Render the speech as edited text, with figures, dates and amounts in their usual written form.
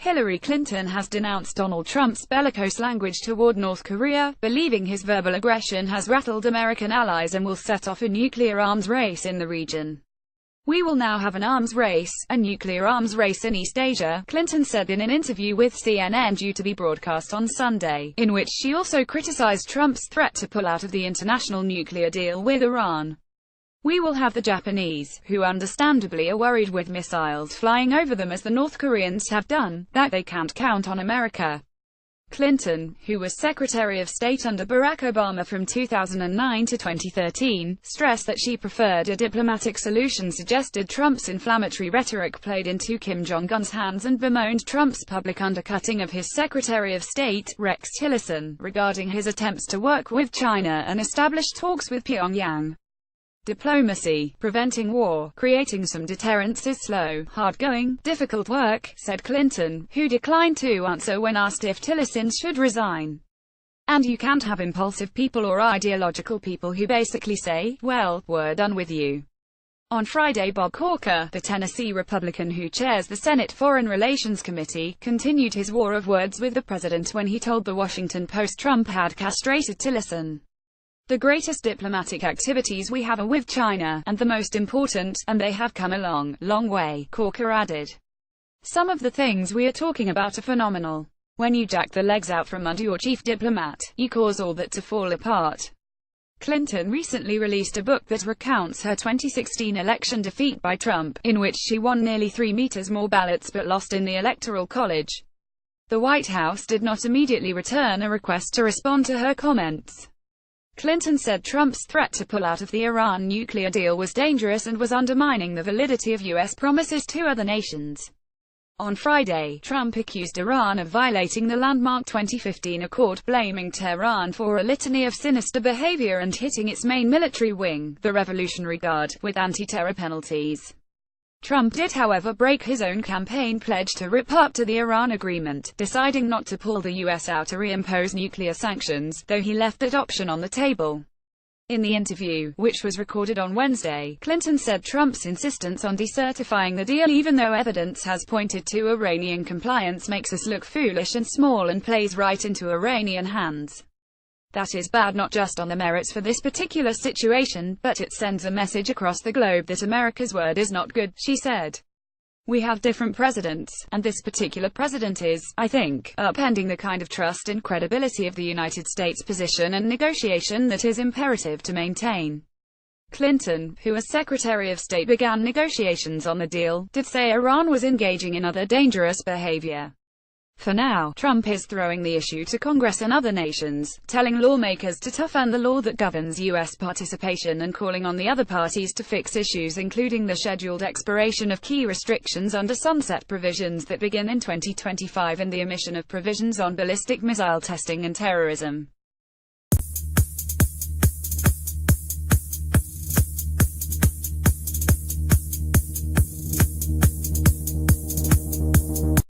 Hillary Clinton has denounced Donald Trump's bellicose language toward North Korea, believing his verbal aggression has rattled American allies and will set off a nuclear arms race in the region. "We will now have an arms race, a nuclear arms race in East Asia," Clinton said in an interview with CNN due to be broadcast on Sunday, in which she also criticized Trump's threat to pull out of the international nuclear deal with Iran. "We will have the Japanese, who understandably are worried with missiles flying over them as the North Koreans have done, that they can't count on America." Clinton, who was Secretary of State under Barack Obama from 2009 to 2013, stressed that she preferred a diplomatic solution, suggested Trump's inflammatory rhetoric played into Kim Jong-un's hands, and bemoaned Trump's public undercutting of his Secretary of State, Rex Tillerson, regarding his attempts to work with China and establish talks with Pyongyang. "Diplomacy, preventing war, creating some deterrence is slow, hard-going, difficult work," said Clinton, who declined to answer when asked if Tillerson should resign. "And you can't have impulsive people or ideological people who basically say, well, we're done with you." On Friday, Bob Corker, the Tennessee Republican who chairs the Senate Foreign Relations Committee, continued his war of words with the president when he told The Washington Post Trump had castrated Tillerson. "The greatest diplomatic activities we have are with China, and the most important, and they have come a long, long way," Corker added. "Some of the things we are talking about are phenomenal. When you jack the legs out from under your chief diplomat, you cause all that to fall apart." Clinton recently released a book that recounts her 2016 election defeat by Trump, in which she won nearly 3 meters more ballots but lost in the Electoral College. The White House did not immediately return a request to respond to her comments. Clinton said Trump's threat to pull out of the Iran nuclear deal was dangerous and was undermining the validity of U.S. promises to other nations. On Friday, Trump accused Iran of violating the landmark 2015 accord, blaming Tehran for a litany of sinister behavior and hitting its main military wing, the Revolutionary Guard, with anti-terror penalties. Trump did, however, break his own campaign pledge to rip up to the Iran agreement, deciding not to pull the U.S. out to reimpose nuclear sanctions, though he left that option on the table. In the interview, which was recorded on Wednesday, Clinton said Trump's insistence on decertifying the deal, even though evidence has pointed to Iranian compliance, makes us look foolish and small and plays right into Iranian hands. "That is bad not just on the merits for this particular situation, but it sends a message across the globe that America's word is not good," she said. "We have different presidents, and this particular president is, I think, upending the kind of trust and credibility of the United States position and negotiation that is imperative to maintain." Clinton, who as Secretary of State began negotiations on the deal, did say Iran was engaging in other dangerous behavior. For now, Trump is throwing the issue to Congress and other nations, telling lawmakers to toughen the law that governs U.S. participation and calling on the other parties to fix issues including the scheduled expiration of key restrictions under sunset provisions that begin in 2025 and the omission of provisions on ballistic missile testing and terrorism.